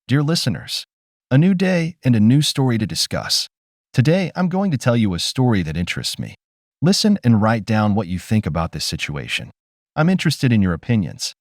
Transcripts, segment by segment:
Dear listeners, a new day and a new story to discuss. Today, I'm going to tell you a story that interests me. Listen and write down what you think about this situation. I'm interested in your opinions.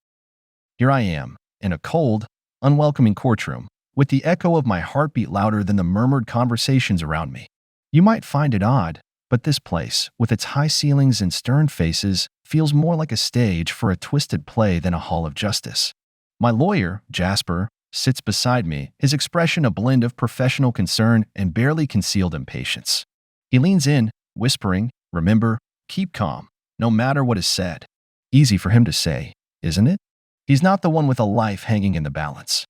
Here I am, in a cold, unwelcoming courtroom, with the echo of my heartbeat louder than the murmured conversations around me. You might find it odd, but this place, with its high ceilings and stern faces, feels more like a stage for a twisted play than a hall of justice. My lawyer, Jasper, sits beside me, his expression a blend of professional concern and barely concealed impatience. He leans in, whispering, "Remember, keep calm, no matter what is said." Easy for him to say, isn't it? He's not the one with a life hanging in the balance.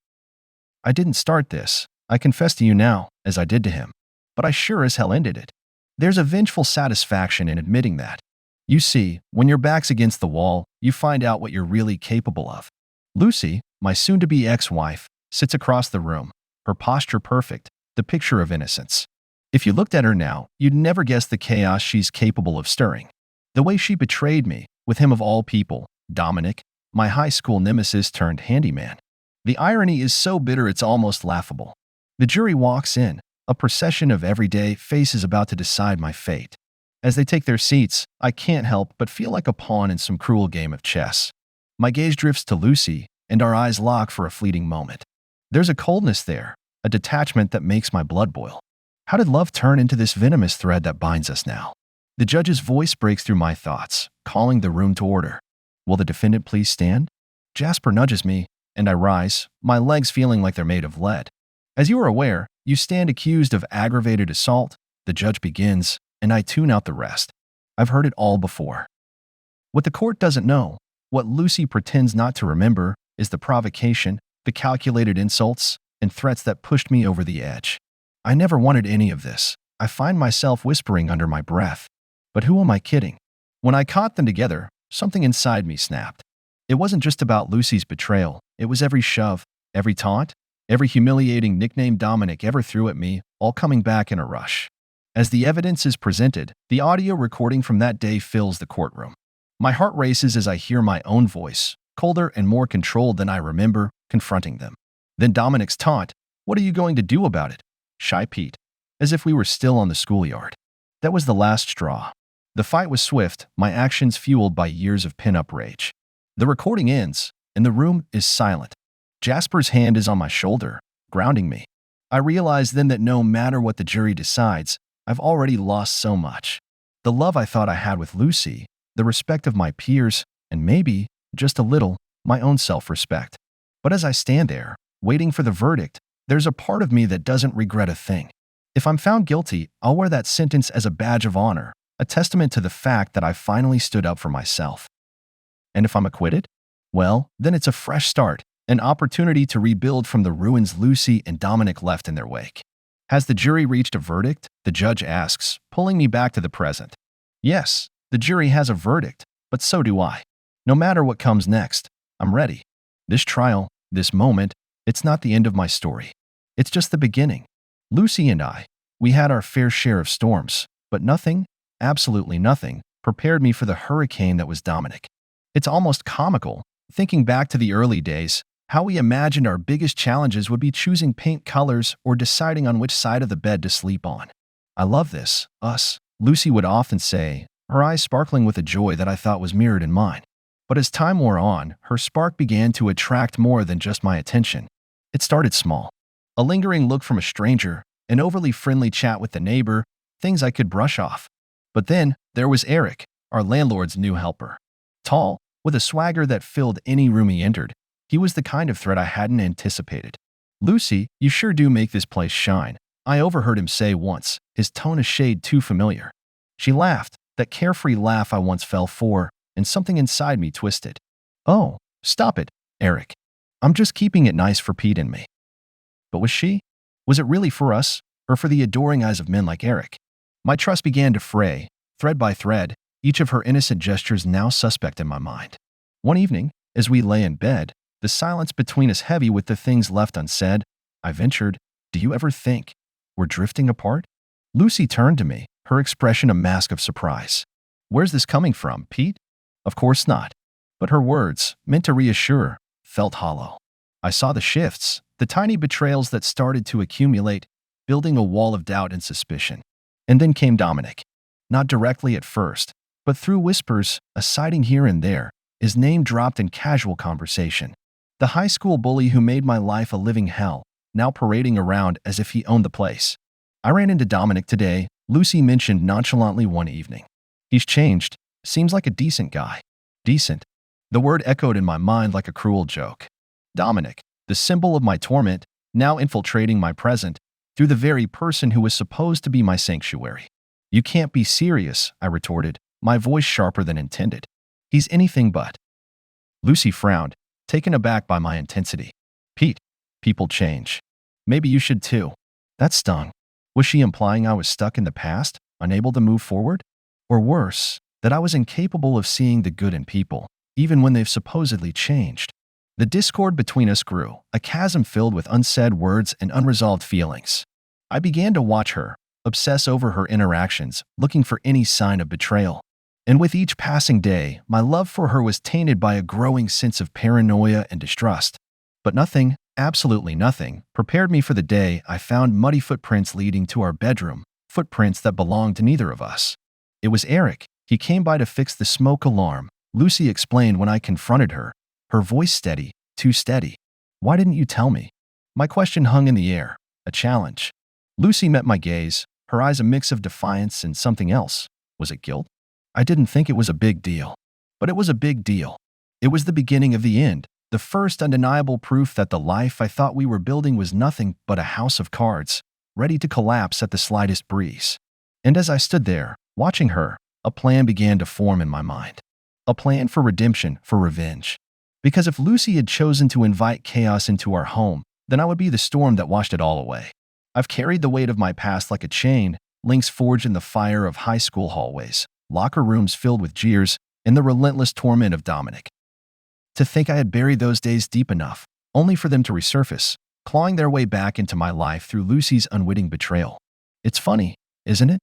I didn't start this, I confess to you now, as I did to him. But I sure as hell ended it. There's a vengeful satisfaction in admitting that. You see, when your back's against the wall, you find out what you're really capable of. Lucy, my soon-to-be ex-wife, sits across the room, her posture perfect, the picture of innocence. If you looked at her now, you'd never guess the chaos she's capable of stirring. The way she betrayed me, with him of all people, Dominic, my high school nemesis turned handyman. The irony is so bitter it's almost laughable. The jury walks in, a procession of everyday faces about to decide my fate. As they take their seats, I can't help but feel like a pawn in some cruel game of chess. My gaze drifts to Lucy, and our eyes lock for a fleeting moment. There's a coldness there, a detachment that makes my blood boil. How did love turn into this venomous thread that binds us now? The judge's voice breaks through my thoughts, calling the room to order. Will the defendant please stand? Jasper nudges me, and I rise, my legs feeling like they're made of lead. As you are aware, you stand accused of aggravated assault, the judge begins, and I tune out the rest. I've heard it all before. What the court doesn't know, what Lucy pretends not to remember, is the provocation, the calculated insults, and threats that pushed me over the edge. I never wanted any of this. I find myself whispering under my breath. But who am I kidding? When I caught them together, something inside me snapped. It wasn't just about Lucy's betrayal. It was every shove, every taunt, every humiliating nickname Dominic ever threw at me, all coming back in a rush. As the evidence is presented, the audio recording from that day fills the courtroom. My heart races as I hear my own voice, colder and more controlled than I remember, confronting them. Then Dominic's taunt, "What are you going to do about it? Shy Pete." As if we were still on the schoolyard. That was the last straw. The fight was swift, my actions fueled by years of pin-up rage. The recording ends, and the room is silent. Jasper's hand is on my shoulder, grounding me. I realize then that no matter what the jury decides, I've already lost so much. The love I thought I had with Lucy, the respect of my peers, and maybe, just a little, my own self-respect. But as I stand there, waiting for the verdict, there's a part of me that doesn't regret a thing. If I'm found guilty, I'll wear that sentence as a badge of honor, a testament to the fact that I finally stood up for myself. And if I'm acquitted? Well, then it's a fresh start, an opportunity to rebuild from the ruins Lucy and Dominic left in their wake. Has the jury reached a verdict? The judge asks, pulling me back to the present. Yes, the jury has a verdict, but so do I. No matter what comes next, I'm ready. This trial, this moment, it's not the end of my story. It's just the beginning. Lucy and I, we had our fair share of storms, but nothing, absolutely nothing, prepared me for the hurricane that was Dominic. It's almost comical, thinking back to the early days, how we imagined our biggest challenges would be choosing paint colors or deciding on which side of the bed to sleep on. I love this, us, Lucy would often say, her eyes sparkling with a joy that I thought was mirrored in mine. But as time wore on, her spark began to attract more than just my attention. It started small. A lingering look from a stranger, an overly friendly chat with the neighbor, things I could brush off. But then, there was Eric, our landlord's new helper. Tall, with a swagger that filled any room he entered, he was the kind of threat I hadn't anticipated. "Lucy, you sure do make this place shine," I overheard him say once, his tone a shade too familiar. She laughed, that carefree laugh I once fell for, and something inside me twisted. "Oh, stop it, Eric. I'm just keeping it nice for Pete and me." But was she? Was it really for us, or for the adoring eyes of men like Eric? My trust began to fray, thread by thread, each of her innocent gestures now suspect in my mind. One evening, as we lay in bed, the silence between us heavy with the things left unsaid, I ventured, "Do you ever think we're drifting apart?" Lucy turned to me, her expression a mask of surprise. "Where's this coming from, Pete?" Of course not. But her words, meant to reassure, felt hollow. I saw the shifts, the tiny betrayals that started to accumulate, building a wall of doubt and suspicion. And then came Dominic. Not directly at first, but through whispers, a sighting here and there, his name dropped in casual conversation. The high school bully who made my life a living hell, now parading around as if he owned the place. I ran into Dominic today, Lucy mentioned nonchalantly one evening. He's changed, seems like a decent guy. Decent. The word echoed in my mind like a cruel joke. Dominic, the symbol of my torment, now infiltrating my present, through the very person who was supposed to be my sanctuary. You can't be serious, I retorted, my voice sharper than intended. He's anything but. Lucy frowned, taken aback by my intensity. Pete, people change. Maybe you should too. That stung. Was she implying I was stuck in the past, unable to move forward? Or worse, that I was incapable of seeing the good in people, even when they've supposedly changed? The discord between us grew, a chasm filled with unsaid words and unresolved feelings. I began to watch her, obsess over her interactions, looking for any sign of betrayal. And with each passing day, my love for her was tainted by a growing sense of paranoia and distrust. But nothing, absolutely nothing, prepared me for the day I found muddy footprints leading to our bedroom, footprints that belonged to neither of us. It was Eric. He came by to fix the smoke alarm, Lucy explained when I confronted her, her voice steady, too steady. Why didn't you tell me? My question hung in the air, a challenge. Lucy met my gaze, her eyes a mix of defiance and something else. Was it guilt? I didn't think it was a big deal. But it was a big deal. It was the beginning of the end, the first undeniable proof that the life I thought we were building was nothing but a house of cards, ready to collapse at the slightest breeze. And as I stood there, watching her, a plan began to form in my mind. A plan for redemption, for revenge. Because if Lucy had chosen to invite chaos into our home, then I would be the storm that washed it all away. I've carried the weight of my past like a chain, links forged in the fire of high school hallways, locker rooms filled with jeers, and the relentless torment of Dominic. To think I had buried those days deep enough, only for them to resurface, clawing their way back into my life through Lucy's unwitting betrayal. It's funny, isn't it?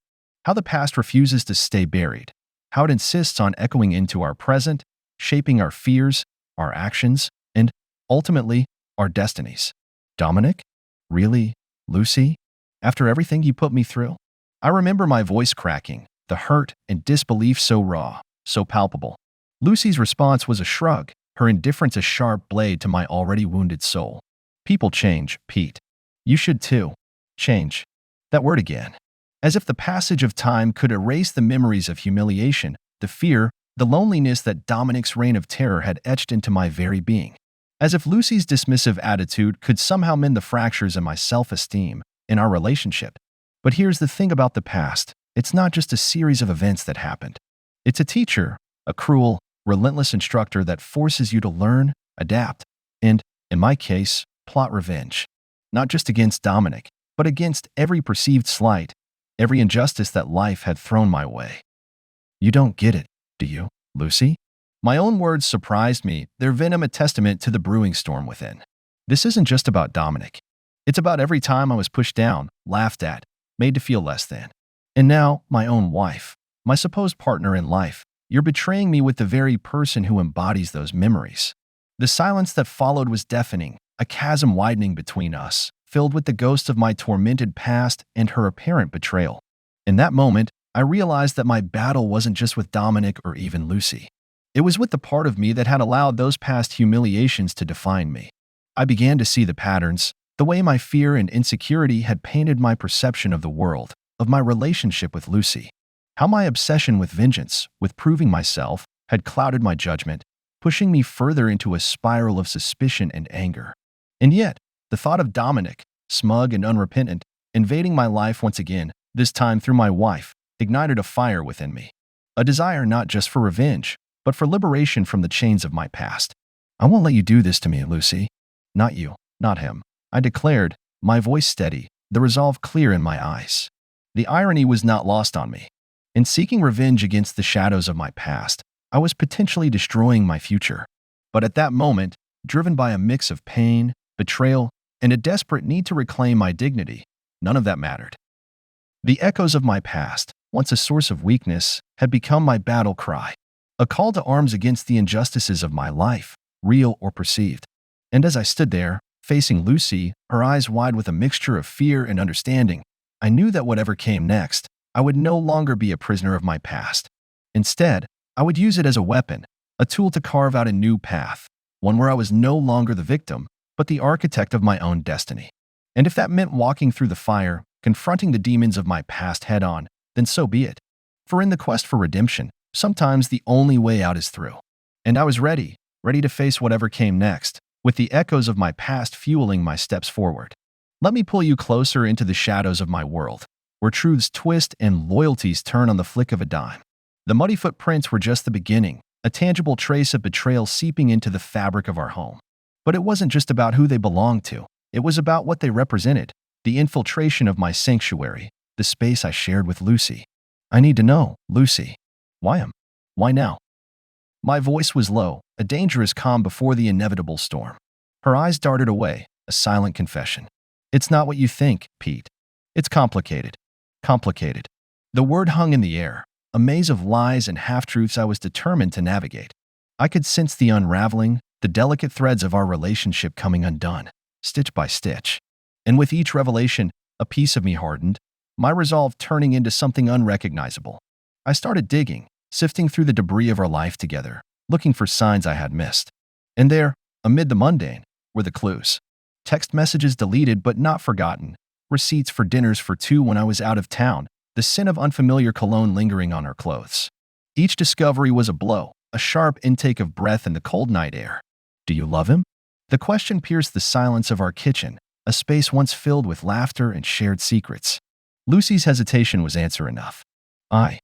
How the past refuses to stay buried, how it insists on echoing into our present, shaping our fears, our actions, and, ultimately, our destinies. Dominic? Really? Lucy? After everything you put me through? I remember my voice cracking, the hurt and disbelief so raw, so palpable. Lucy's response was a shrug, her indifference a sharp blade to my already wounded soul. People change, Pete. You should too. Change. That word again. As if the passage of time could erase the memories of humiliation, the fear, the loneliness that Dominic's reign of terror had etched into my very being. As if Lucy's dismissive attitude could somehow mend the fractures in my self-esteem, in our relationship. But here's the thing about the past. It's not just a series of events that happened. It's a teacher, a cruel, relentless instructor that forces you to learn, adapt, and, in my case, plot revenge. Not just against Dominic, but against every perceived slight, every injustice that life had thrown my way. You don't get it, do you, Lucy? My own words surprised me, their venom a testament to the brewing storm within. This isn't just about Dominic. It's about every time I was pushed down, laughed at, made to feel less than. And now, my own wife, my supposed partner in life, you're betraying me with the very person who embodies those memories. The silence that followed was deafening, a chasm widening between us, filled with the ghost of my tormented past and her apparent betrayal. In that moment, I realized that my battle wasn't just with Dominic or even Lucy. It was with the part of me that had allowed those past humiliations to define me. I began to see the patterns, the way my fear and insecurity had painted my perception of the world, of my relationship with Lucy. How my obsession with vengeance, with proving myself, had clouded my judgment, pushing me further into a spiral of suspicion and anger. And yet, the thought of Dominic, smug and unrepentant, invading my life once again, this time through my wife, ignited a fire within me. A desire not just for revenge, but for liberation from the chains of my past. I won't let you do this to me, Lucy. Not you, not him. I declared, my voice steady, the resolve clear in my eyes. The irony was not lost on me. In seeking revenge against the shadows of my past, I was potentially destroying my future. But at that moment, driven by a mix of pain, betrayal, and a desperate need to reclaim my dignity, none of that mattered. The echoes of my past, once a source of weakness, had become my battle cry, a call to arms against the injustices of my life, real or perceived. And as I stood there, Facing Lucy, her eyes wide with a mixture of fear and understanding, I knew that whatever came next, I would no longer be a prisoner of my past. Instead, I would use it as a weapon, a tool to carve out a new path, one where I was no longer the victim, but the architect of my own destiny. And if that meant walking through the fire, confronting the demons of my past head-on, then so be it. For in the quest for redemption, sometimes the only way out is through. And I was ready to face whatever came next, with the echoes of my past fueling my steps forward. Let me pull you closer into the shadows of my world, where truths twist and loyalties turn on the flick of a dime. The muddy footprints were just the beginning, a tangible trace of betrayal seeping into the fabric of our home. But it wasn't just about who they belonged to. It was about what they represented, the infiltration of my sanctuary, the space I shared with Lucy. I need to know, Lucy. Why? Why now? My voice was low, a dangerous calm before the inevitable storm. Her eyes darted away, a silent confession. It's not what you think, Pete. It's complicated. Complicated. The word hung in the air, a maze of lies and half-truths I was determined to navigate. I could sense the unraveling, the delicate threads of our relationship coming undone, stitch by stitch. And with each revelation, a piece of me hardened, my resolve turning into something unrecognizable. I started digging, sifting through the debris of our life together, looking for signs I had missed. And there, amid the mundane, were the clues. Text messages deleted but not forgotten, receipts for dinners for two when I was out of town, the scent of unfamiliar cologne lingering on our clothes. Each discovery was a blow, a sharp intake of breath in the cold night air. Do you love him? The question pierced the silence of our kitchen, a space once filled with laughter and shared secrets. Lucy's hesitation was answer enough. I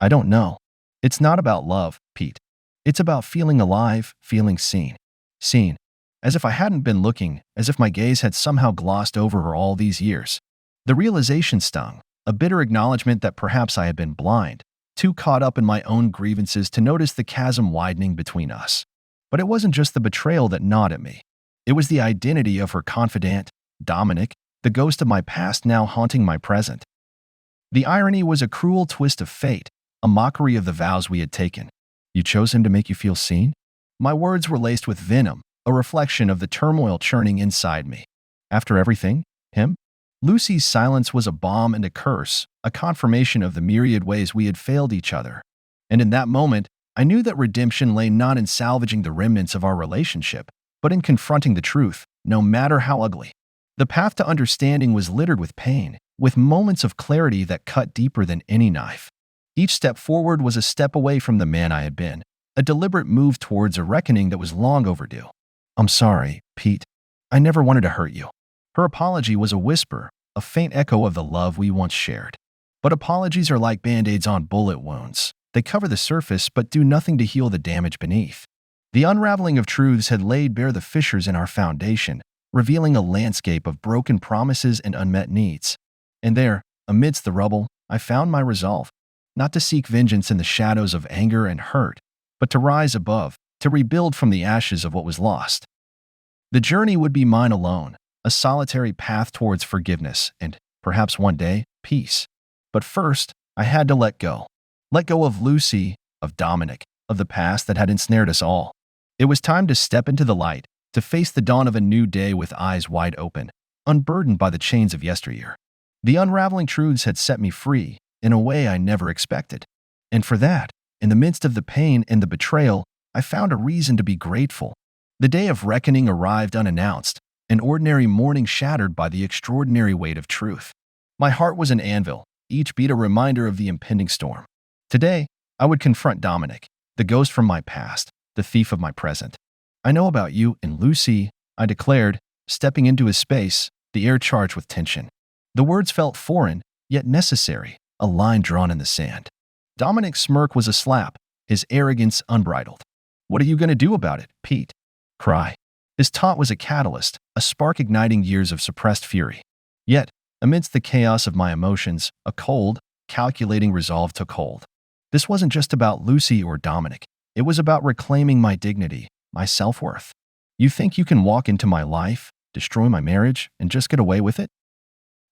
don't know. It's not about love, Pete. It's about feeling alive, feeling seen. Seen. As if I hadn't been looking, as if my gaze had somehow glossed over her all these years. The realization stung, a bitter acknowledgement that perhaps I had been blind, too caught up in my own grievances to notice the chasm widening between us. But it wasn't just the betrayal that gnawed at me. It was the identity of her confidant, Dominic, the ghost of my past now haunting my present. The irony was a cruel twist of fate, a mockery of the vows we had taken. You chose him to make you feel seen? My words were laced with venom, a reflection of the turmoil churning inside me. After everything, him? Lucy's silence was a balm and a curse, a confirmation of the myriad ways we had failed each other. And in that moment, I knew that redemption lay not in salvaging the remnants of our relationship, but in confronting the truth, no matter how ugly. The path to understanding was littered with pain, with moments of clarity that cut deeper than any knife. Each step forward was a step away from the man I had been, a deliberate move towards a reckoning that was long overdue. I'm sorry, Pete. I never wanted to hurt you. Her apology was a whisper, a faint echo of the love we once shared. But apologies are like band-aids on bullet wounds. They cover the surface but do nothing to heal the damage beneath. The unraveling of truths had laid bare the fissures in our foundation, revealing a landscape of broken promises and unmet needs. And there, amidst the rubble, I found my resolve, not to seek vengeance in the shadows of anger and hurt, but to rise above, to rebuild from the ashes of what was lost. The journey would be mine alone, a solitary path towards forgiveness and, perhaps one day, peace. But first, I had to let go. Let go of Lucy, of Dominic, of the past that had ensnared us all. It was time to step into the light, to face the dawn of a new day with eyes wide open, unburdened by the chains of yesteryear. The unraveling truths had set me free, in a way I never expected. And for that, in the midst of the pain and the betrayal, I found a reason to be grateful. The day of reckoning arrived unannounced, an ordinary morning shattered by the extraordinary weight of truth. My heart was an anvil, each beat a reminder of the impending storm. Today, I would confront Dominic, the ghost from my past, the thief of my present. I know about you and Lucy, I declared, stepping into his space, the air charged with tension. The words felt foreign, yet necessary, a line drawn in the sand. Dominic's smirk was a slap, his arrogance unbridled. What are you going to do about it, Pete? Cry. His taunt was a catalyst, a spark igniting years of suppressed fury. Yet, amidst the chaos of my emotions, a cold, calculating resolve took hold. This wasn't just about Lucy or Dominic. It was about reclaiming my dignity, my self-worth. You think you can walk into my life, destroy my marriage, and just get away with it?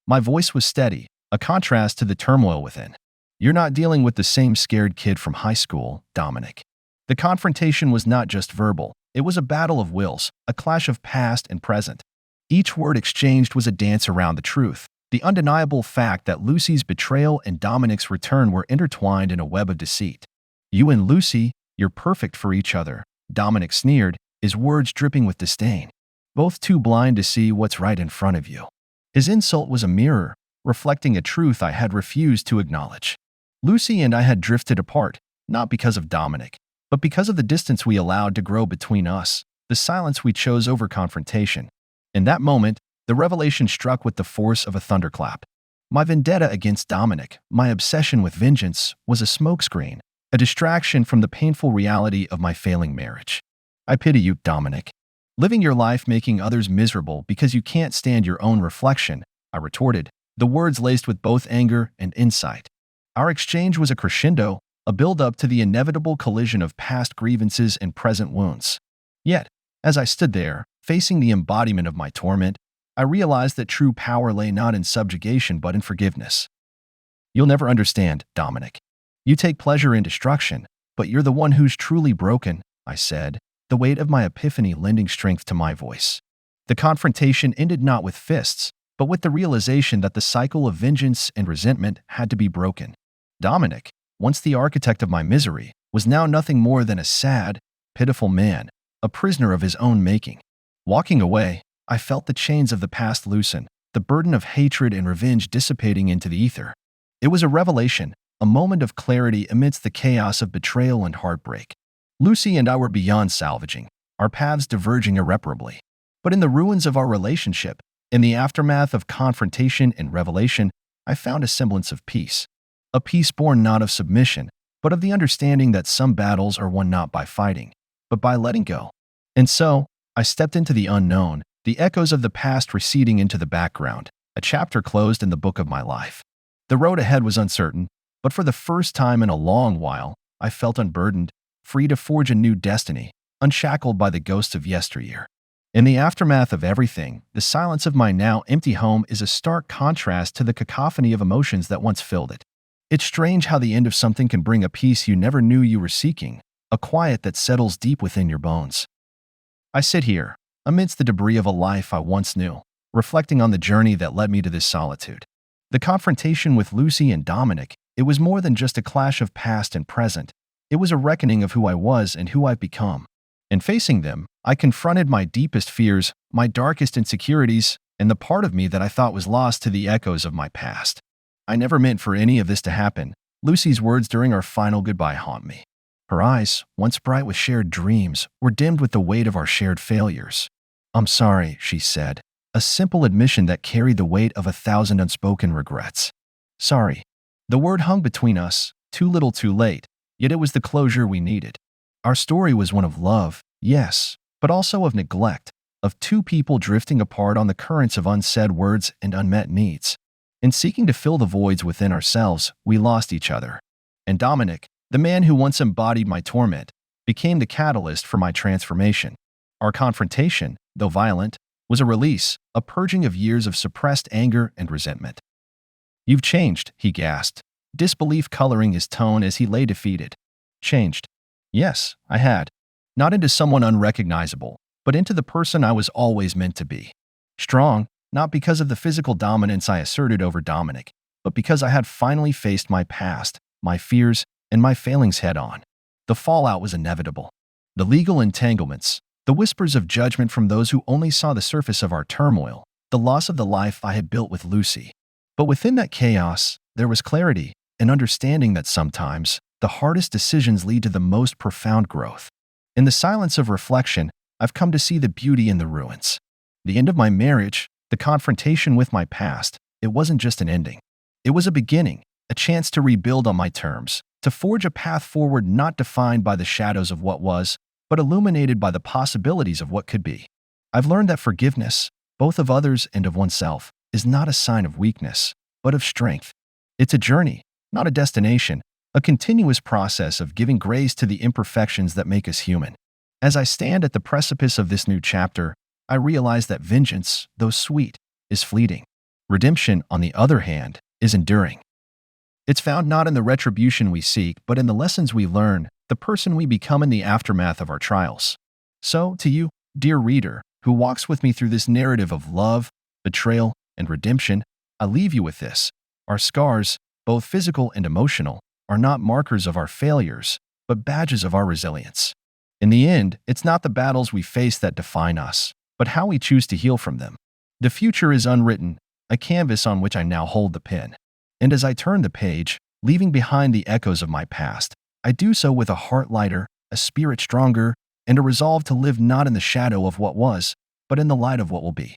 My voice was steady, a contrast to the turmoil within. You're not dealing with the same scared kid from high school, Dominic. The confrontation was not just verbal. It was a battle of wills, a clash of past and present, Each word exchanged was a dance around the truth, the undeniable fact that Lucy's betrayal and Dominic's return were intertwined in a web of deceit. "You and Lucy, you're perfect for each other," Dominic sneered, his words dripping with disdain. "Both too blind to see what's right in front of you." His insult was a mirror, reflecting a truth I had refused to acknowledge. Lucy and I had drifted apart, not because of Dominic, but because of the distance we allowed to grow between us, the silence we chose over confrontation. In that moment, the revelation struck with the force of a thunderclap. My vendetta against Dominic, my obsession with vengeance, was a smokescreen, a distraction from the painful reality of my failing marriage. "I pity you, Dominic. Living your life making others miserable because you can't stand your own reflection," I retorted, the words laced with both anger and insight. Our exchange was a crescendo, a build-up to the inevitable collision of past grievances and present wounds. Yet, as I stood there, facing the embodiment of my torment, I realized that true power lay not in subjugation but in forgiveness. "You'll never understand, Dominic. You take pleasure in destruction, but you're the one who's truly broken," I said, the weight of my epiphany lending strength to my voice. The confrontation ended not with fists, but with the realization that the cycle of vengeance and resentment had to be broken. Dominic, once the architect of my misery, was now nothing more than a sad, pitiful man, a prisoner of his own making. Walking away, I felt the chains of the past loosen, the burden of hatred and revenge dissipating into the ether. It was a revelation, a moment of clarity amidst the chaos of betrayal and heartbreak. Lucy and I were beyond salvaging, our paths diverging irreparably. But in the ruins of our relationship, in the aftermath of confrontation and revelation, I found a semblance of peace. A peace born not of submission, but of the understanding that some battles are won not by fighting, but by letting go. And so, I stepped into the unknown, the echoes of the past receding into the background, a chapter closed in the book of my life. The road ahead was uncertain, but for the first time in a long while, I felt unburdened, free to forge a new destiny, unshackled by the ghosts of yesteryear. In the aftermath of everything, the silence of my now empty home is a stark contrast to the cacophony of emotions that once filled it. It's strange how the end of something can bring a peace you never knew you were seeking, a quiet that settles deep within your bones. I sit here, amidst the debris of a life I once knew, reflecting on the journey that led me to this solitude. The confrontation with Lucy and Dominic, it was more than just a clash of past and present. It was a reckoning of who I was and who I've become. In facing them, I confronted my deepest fears, my darkest insecurities, and the part of me that I thought was lost to the echoes of my past. "I never meant for any of this to happen," Lucy's words during our final goodbye haunt me. Her eyes, once bright with shared dreams, were dimmed with the weight of our shared failures. "I'm sorry," she said, a simple admission that carried the weight of 1,000 unspoken regrets. Sorry. The word hung between us, too little too late, yet it was the closure we needed. Our story was one of love, yes, but also of neglect, of two people drifting apart on the currents of unsaid words and unmet needs. In seeking to fill the voids within ourselves, we lost each other. And Dominic, the man who once embodied my torment, became the catalyst for my transformation. Our confrontation, though violent, was a release, a purging of years of suppressed anger and resentment. "You've changed," he gasped, disbelief coloring his tone as he lay defeated. Changed. Yes, I had. Not into someone unrecognizable, but into the person I was always meant to be. Strong, not because of the physical dominance I asserted over Dominic, but because I had finally faced my past, my fears, and my failings head-on. The fallout was inevitable. The legal entanglements, the whispers of judgment from those who only saw the surface of our turmoil, the loss of the life I had built with Lucy. But within that chaos, there was clarity, an understanding that sometimes the hardest decisions lead to the most profound growth. In the silence of reflection, I've come to see the beauty in the ruins. The end of my marriage, the confrontation with my past, it wasn't just an ending. It was a beginning, a chance to rebuild on my terms, to forge a path forward not defined by the shadows of what was, but illuminated by the possibilities of what could be. I've learned that forgiveness, both of others and of oneself, is not a sign of weakness, but of strength. It's a journey, not a destination, a continuous process of giving grace to the imperfections that make us human. As I stand at the precipice of this new chapter, I realize that vengeance, though sweet, is fleeting. Redemption, on the other hand, is enduring. It's found not in the retribution we seek, but in the lessons we learn, the person we become in the aftermath of our trials. So, to you, dear reader, who walks with me through this narrative of love, betrayal, and redemption, I leave you with this. Our scars, both physical and emotional, are not markers of our failures, but badges of our resilience. In the end, it's not the battles we face that define us, but how we choose to heal from them. The future is unwritten, a canvas on which I now hold the pen. And as I turn the page, leaving behind the echoes of my past, I do so with a heart lighter, a spirit stronger, and a resolve to live not in the shadow of what was, but in the light of what will be.